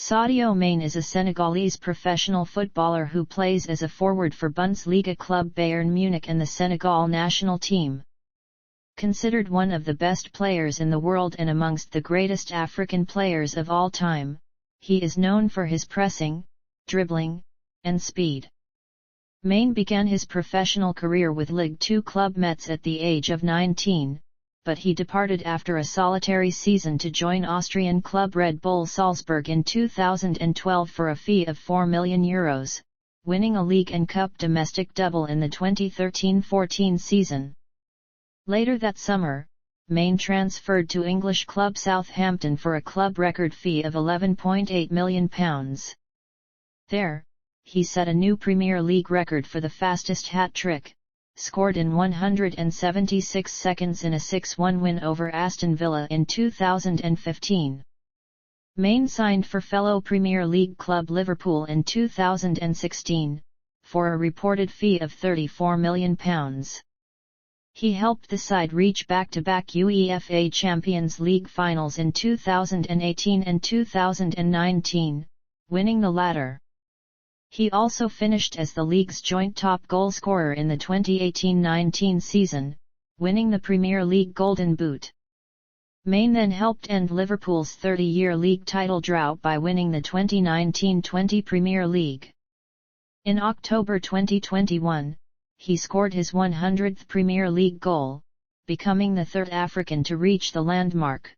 Sadio Mané is a Senegalese professional footballer who plays as a forward for Bundesliga club Bayern Munich and the Senegal national team. Considered one of the best players in the world and amongst the greatest African players of all time, he is known for his pressing, dribbling, and speed. Mané began his professional career with Ligue 2 club Metz at the age of 19, but he departed after a solitary season to join Austrian club Red Bull Salzburg in 2012 for a fee of €4 million, winning a league and cup domestic double in the 2013-14 season. Later that summer, Mané transferred to English club Southampton for a club record fee of £11.8 million. There, he set a new Premier League record for the fastest hat-trick, scored in 176 seconds in a 6-1 win over Aston Villa in 2015. Mané signed for fellow Premier League club Liverpool in 2016, for a reported fee of £34 million. He helped the side reach back-to-back UEFA Champions League finals in 2018 and 2019, winning the latter. He also finished as the league's joint top goalscorer in the 2018-19 season, winning the Premier League Golden Boot. Mané then helped end Liverpool's 30-year league title drought by winning the 2019-20 Premier League. In October 2021, he scored his 100th Premier League goal, becoming the third African to reach the landmark.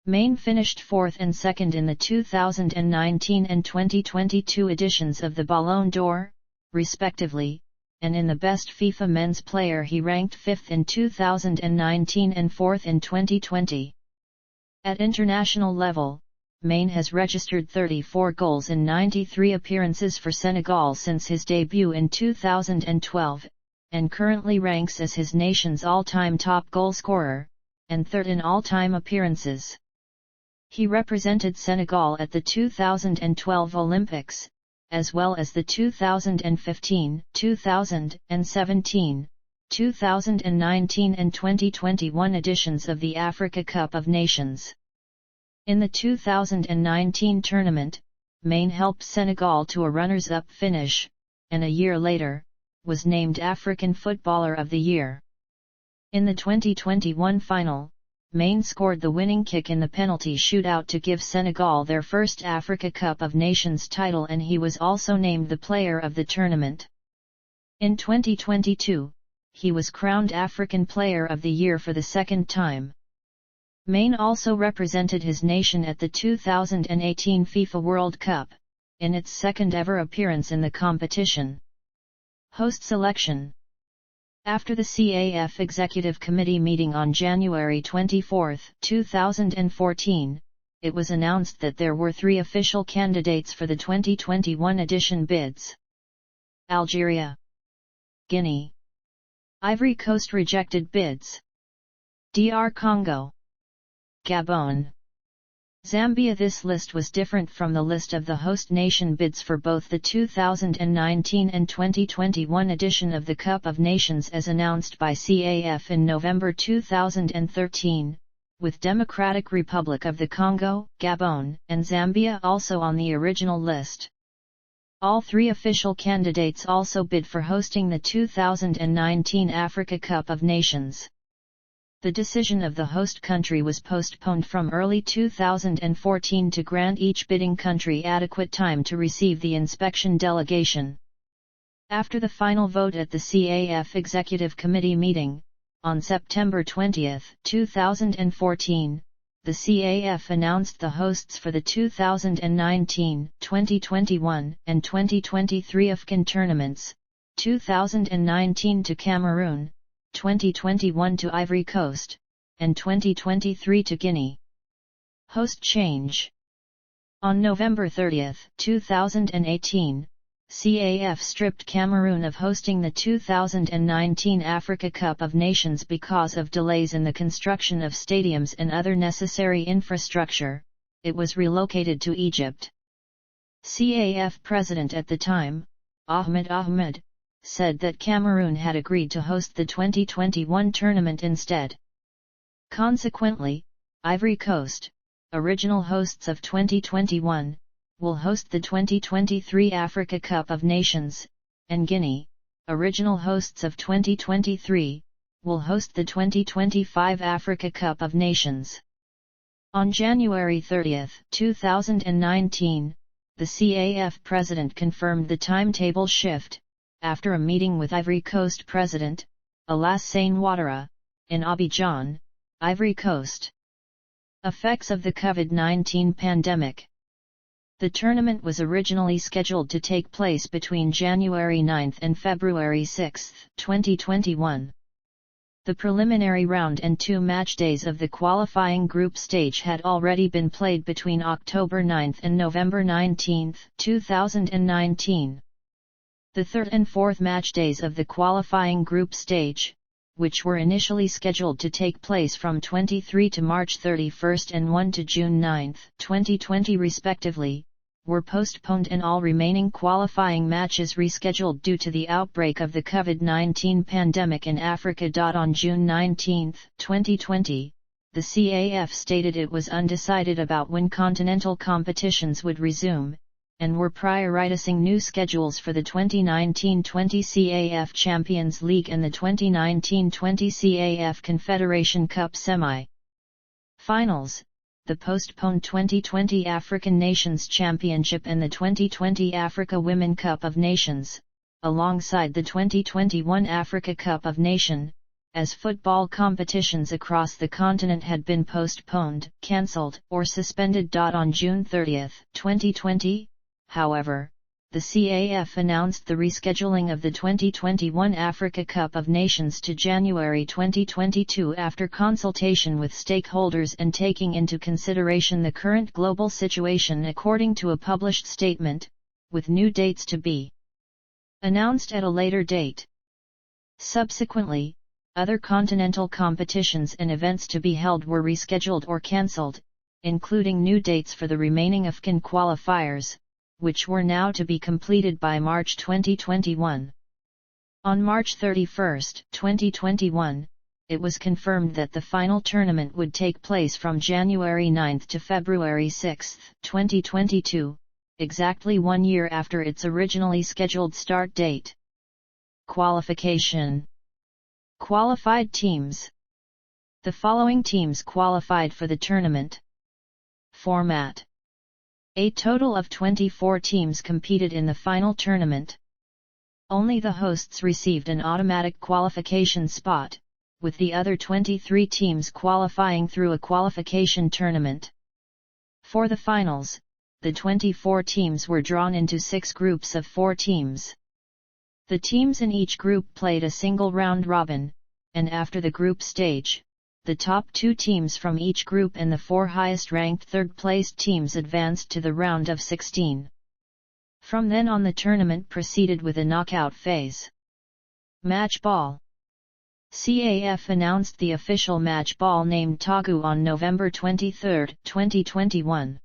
Mané finished fourth and second in the 2019 and 2022 editions of the Ballon d'Or, respectively, and in the Best FIFA Men's Player he ranked fifth in 2019 and fourth in 2020. At international level, Mané has registered 34 goals in 93 appearances for Senegal since his debut in 2012, and currently ranks as his nation's all-time top goalscorer, and third in all-time appearances. He represented Senegal at the 2012 Olympics, as well as the 2015, 2017, 2019 and 2021 editions of the Africa Cup of Nations. In the 2019 tournament, Mané helped Senegal to a runners-up finish, and a year later, was named African Footballer of the Year. In the 2021 final, Mané scored the winning kick in the penalty shootout to give Senegal their first Africa Cup of Nations title, and he was also named the player of the tournament. In 2022, he was crowned African Player of the Year for the second time. Mané also represented his nation at the 2018 FIFA World Cup, in its second ever appearance in the competition. Host selection. After the CAF Executive Committee meeting on January 24, 2014, it was announced that there were 3 official candidates for the 2021 edition bids. Algeria, Guinea, Ivory Coast rejected bids. DR Congo, Gabon, Zambia. This list was different from the list of the host nation bids for both the 2019 and 2021 edition of the Cup of Nations as announced by CAF in November 2013, with Democratic Republic of the Congo, Gabon, and Zambia also on the original list. All 3 official candidates also bid for hosting the 2019 Africa Cup of Nations. The decision of the host country was postponed from early 2014 to grant each bidding country adequate time to receive the inspection delegation. After the final vote at the CAF Executive Committee meeting, on September 20, 2014, the CAF announced the hosts for the 2019, 2021, and 2023 AFCON tournaments, 2019 to Cameroon, 2021 to Ivory Coast, and 2023 to Guinea. Host change. On November 30, 2018, CAF stripped Cameroon of hosting the 2019 Africa Cup of Nations because of delays in the construction of stadiums and other necessary infrastructure. It was relocated to Egypt. CAF president at the time, Ahmed, said that Cameroon had agreed to host the 2021 tournament instead. Consequently, Ivory Coast, original hosts of 2021, will host the 2023 Africa Cup of Nations, and Guinea, original hosts of 2023, will host the 2025 Africa Cup of Nations. On January 30, 2019, the CAF president confirmed the timetable shift, after a meeting with Ivory Coast President, Alassane Ouattara, in Abidjan, Ivory Coast. Effects of the COVID-19 pandemic. The tournament was originally scheduled to take place between January 9 and February 6, 2021. The preliminary round and 2 match days of the qualifying group stage had already been played between October 9 and November 19, 2019. The third and fourth match days of the qualifying group stage, which were initially scheduled to take place from 23 to March 31 and 1 to June 9, 2020 respectively, were postponed and all remaining qualifying matches rescheduled due to the outbreak of the COVID-19 pandemic in Africa. On June 19, 2020, the CAF stated it was undecided about when continental competitions would resume, and were prioritizing new schedules for the 2019-20 CAF Champions League and the 2019-20 CAF Confederation Cup semi-finals, the postponed 2020 African Nations Championship and the 2020 Africa Women Cup of Nations, alongside the 2021 Africa Cup of Nations, as football competitions across the continent had been postponed, cancelled, or suspended. On June 30, 2020, however, the CAF announced the rescheduling of the 2021 Africa Cup of Nations to January 2022 after consultation with stakeholders and taking into consideration the current global situation according to a published statement, with new dates to be announced at a later date. Subsequently, other continental competitions and events to be held were rescheduled or cancelled, including new dates for the remaining AFCON qualifiers, which were now to be completed by March 2021. On March 31, 2021, it was confirmed that the final tournament would take place from January 9 to February 6, 2022, exactly 1 year after its originally scheduled start date. Qualification. Qualified teams. The following teams qualified for the tournament. Format. A total of 24 teams competed in the final tournament. Only the hosts received an automatic qualification spot, with the other 23 teams qualifying through a qualification tournament. For the finals, the 24 teams were drawn into 6 groups of 4 teams. The teams in each group played a single round robin, and after the group stage, the top 2 teams from each group and the 4 highest-ranked third-placed teams advanced to the round of 16. From then on the tournament proceeded with a knockout phase. Match ball. CAF announced the official match ball named Tagu on November 23, 2021.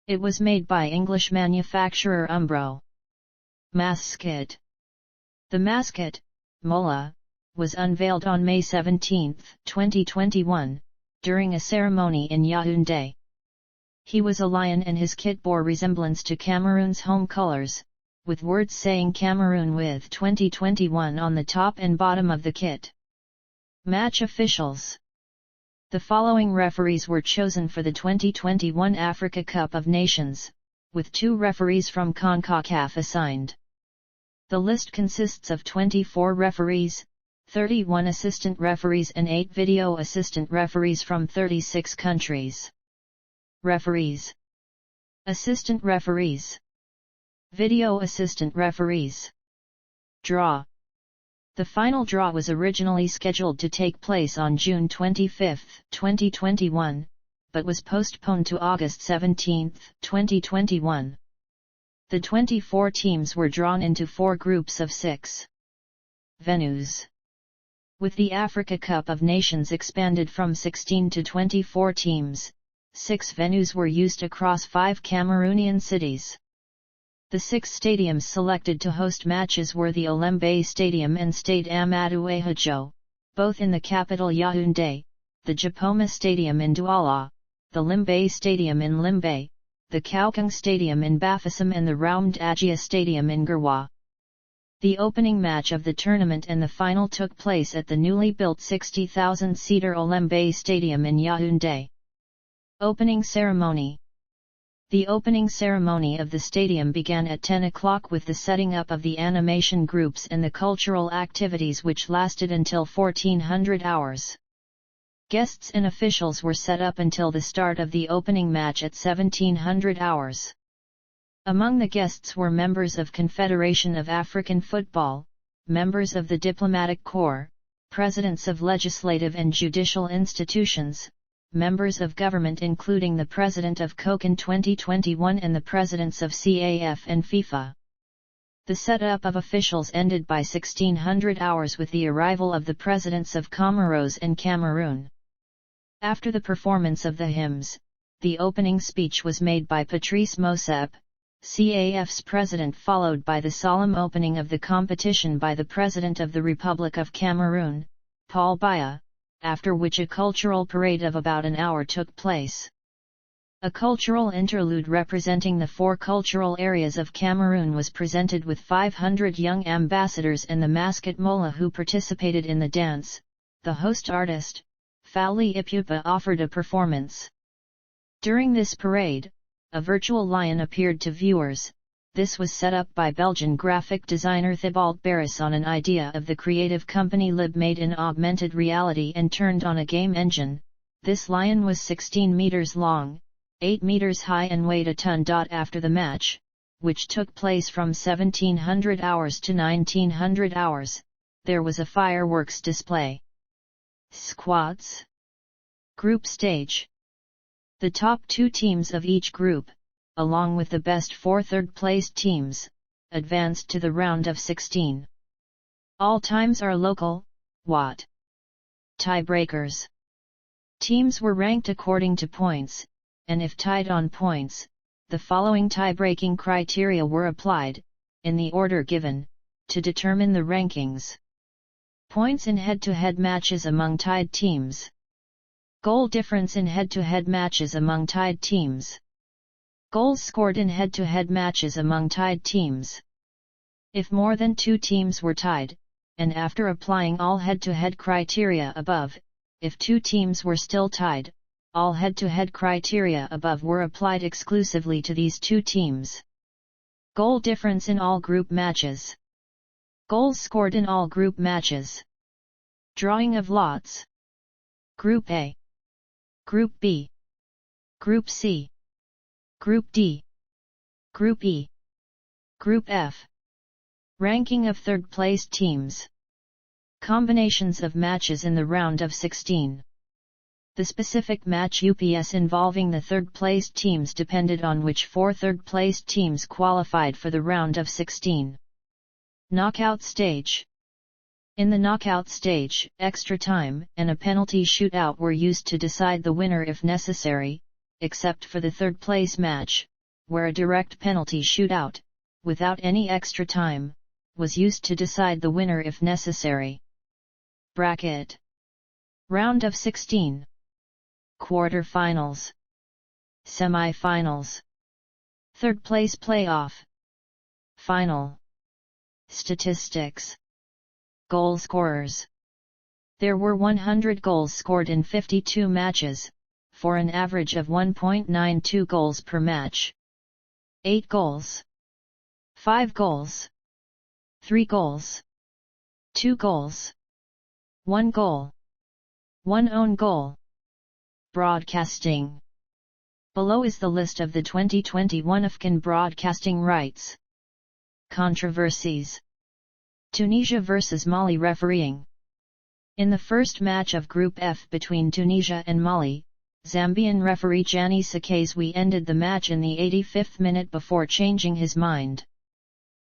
It was made by English manufacturer Umbro. Mascot. The mascot, Mola, was unveiled on May 17, 2021, during a ceremony in Yaoundé. He was a lion and his kit bore resemblance to Cameroon's home colors, with words saying Cameroon with 2021 on the top and bottom of the kit. Match officials. The following referees were chosen for the 2021 Africa Cup of Nations, with 2 referees from CONCACAF assigned. The list consists of 24 referees, 31 assistant referees and 8 video assistant referees from 36 countries. Referees. Assistant referees. Video assistant referees. Draw. The final draw was originally scheduled to take place on June 25, 2021, but was postponed to August 17, 2021. The 24 teams were drawn into 4 groups of 6. Venues. With the Africa Cup of Nations expanded from 16 to 24 teams, 6 venues were used across 5 Cameroonian cities. The 6 stadiums selected to host matches were the Olembe Stadium and Stade Amadou Ahidjo, both in the capital Yaoundé, the Japoma Stadium in Douala, the Limbe Stadium in Limbe, the Kaukang Stadium in Bafisam and the Raumd Ajia Stadium in Gerwa. The opening match of the tournament and the final took place at the newly built 60,000-seater Olembe Stadium in Yaoundé. Opening ceremony. The opening ceremony of the stadium began at 10 o'clock with the setting up of the animation groups and the cultural activities which lasted until 1400 hours. Guests and officials were set up until the start of the opening match at 1700 hours. Among the guests were members of Confederation of African Football, members of the Diplomatic Corps, presidents of legislative and judicial institutions, members of government including the president of COCAN 2021 and the presidents of CAF and FIFA. The setup of officials ended by 1600 hours with the arrival of the presidents of Comoros and Cameroon. After the performance of the hymns, the opening speech was made by Patrice Motsepe, CAF's president, followed by the solemn opening of the competition by the President of the Republic of Cameroon, Paul Biya, after which a cultural parade of about an hour took place. A cultural interlude representing the 4 cultural areas of Cameroon was presented with 500 young ambassadors and the mascot Mola who participated in the dance. The host artist, Fally Ipupa, offered a performance. During this parade, a virtual lion appeared to viewers. This was set up by Belgian graphic designer Thibault Barras on an idea of the creative company Lib made in augmented reality and turned on a game engine. This lion was 16 meters long, 8 meters high and weighed a ton. After the match, which took place from 1700 hours to 1900 hours, there was a fireworks display. Squads. Group stage. The top 2 teams of each group, along with the best 4 third-placed teams, advanced to the round of 16. All times are local. Watt. Tiebreakers. Teams were ranked according to points, and if tied on points, the following tie-breaking criteria were applied, in the order given, to determine the rankings. Points in head-to-head matches among tied teams. Goal difference in head-to-head matches among tied teams. Goals scored in head-to-head matches among tied teams. If more than 2 teams were tied, and after applying all head-to-head criteria above, if 2 teams were still tied, all head-to-head criteria above were applied exclusively to these 2 teams. Goal difference in all group matches. Goals scored in all group matches. Drawing of lots. Group A. Group B. Group C. Group D. Group E. Group F. Ranking of third-placed teams. Combinations of matches in the round of 16. The specific match UPS involving the third-placed teams depended on which 4 third-placed teams qualified for the round of 16. Knockout stage. In the knockout stage, extra time and a penalty shootout were used to decide the winner if necessary, except for the third-place match, where a direct penalty shootout, without any extra time, was used to decide the winner if necessary. Bracket. Round of 16. Quarter-finals. Semi-finals. Third-place playoff. Final. Statistics. Goal scorers. There were 100 goals scored in 52 matches, for an average of 1.92 goals per match. 8 goals. 5 goals. 3 goals. 2 goals. 1 goal. 1 own goal. Broadcasting. Below is the list of the 2021 AFCON broadcasting rights. Controversies. Tunisia vs Mali refereeing. In the first match of Group F between Tunisia and Mali, Zambian referee Gianni Sakazwi ended the match in the 85th minute before changing his mind.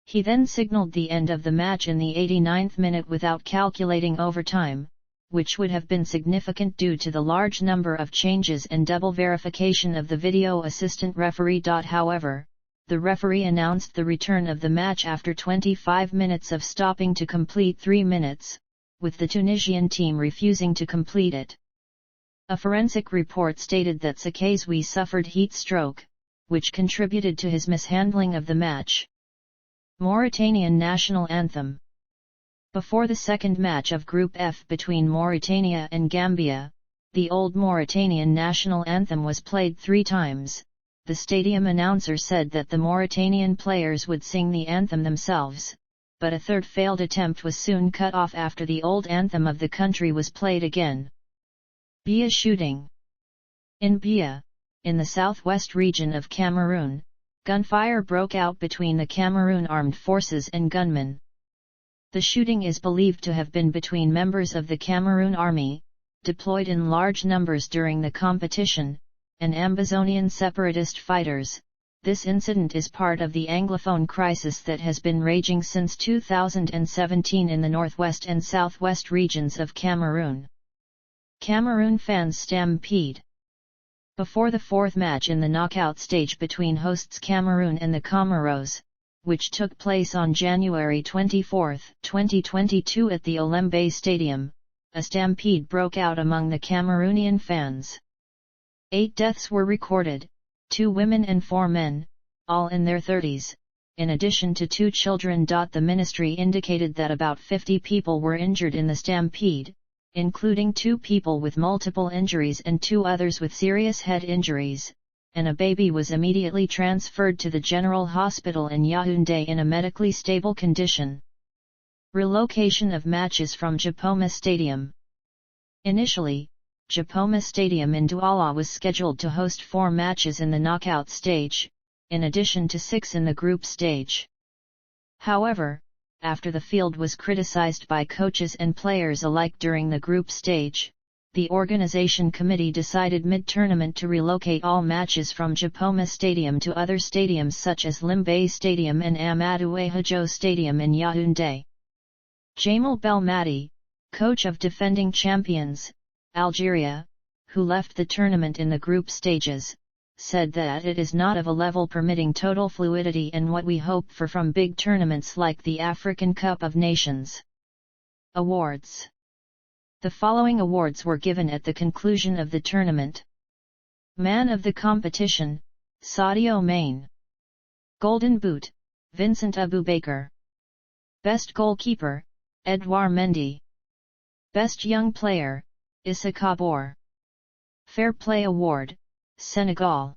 He then signaled the end of the match in the 89th minute without calculating overtime, which would have been significant due to the large number of changes and double verification of the video assistant referee. However, the referee announced the return of the match after 25 minutes of stopping to complete 3 minutes, with the Tunisian team refusing to complete it. A forensic report stated that Sakazwi suffered heat stroke, which contributed to his mishandling of the match. Mauritanian National Anthem. Before the second match of Group F between Mauritania and Gambia, the old Mauritanian national anthem was played 3 times. The stadium announcer said that the Mauritanian players would sing the anthem themselves, but a third failed attempt was soon cut off after the old anthem of the country was played again. Biya shooting. In Biya, in the southwest region of Cameroon, gunfire broke out between the Cameroon armed forces and gunmen. The shooting is believed to have been between members of the Cameroon army, deployed in large numbers during the competition, and Ambazonian separatist fighters. This incident is part of the Anglophone crisis that has been raging since 2017 in the northwest and southwest regions of Cameroon. Cameroon fans stampede. Before the fourth match in the knockout stage between hosts Cameroon and the Comoros, which took place on January 24, 2022 at the Olembe Stadium, a stampede broke out among the Cameroonian fans. 8 deaths were recorded, 2 women and 4 men, all in their 30s, in addition to 2 children. The ministry indicated that about 50 people were injured in the stampede, including 2 people with multiple injuries and 2 others with serious head injuries, and a baby was immediately transferred to the General Hospital in Yaoundé in a medically stable condition. Relocation of matches from Japoma Stadium. Initially, Japoma Stadium in Douala was scheduled to host 4 matches in the knockout stage, in addition to 6 in the group stage. However, after the field was criticized by coaches and players alike during the group stage, the organization committee decided mid-tournament to relocate all matches from Japoma Stadium to other stadiums such as Limbe Stadium and Amadou Ahidjo Stadium in Yaoundé. Jamal Belmadi, coach of defending champions, Algeria, who left the tournament in the group stages, said that it is not of a level permitting total fluidity and what we hope for from big tournaments like the African Cup of Nations. Awards. The following awards were given at the conclusion of the tournament. Man of the competition, Sadio Mané. Golden Boot, Vincent Aboubakar. Best goalkeeper, Edouard Mendy. Best young player, Issa Kabor. Fair Play Award, Senegal.